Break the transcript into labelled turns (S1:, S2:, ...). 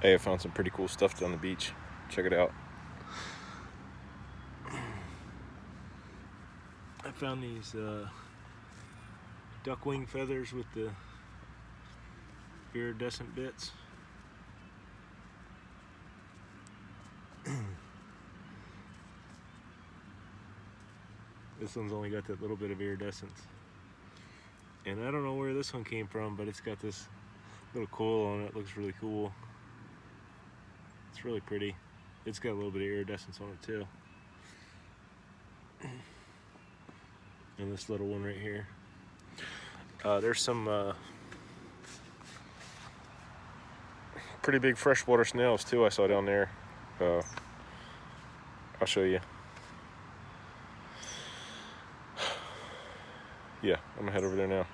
S1: Hey, I found some pretty cool stuff down the beach. Check it out. I found these duck wing feathers with the iridescent bits. This one's only got that little bit of iridescence. And I don't know where this one came from, but it's got this little coil on it. It looks really cool. It's really pretty. It's got a little bit of iridescence on it too. And this little one right here. There's some pretty big freshwater snails too I saw down there. I'll show you. Yeah, I'm gonna head over there now.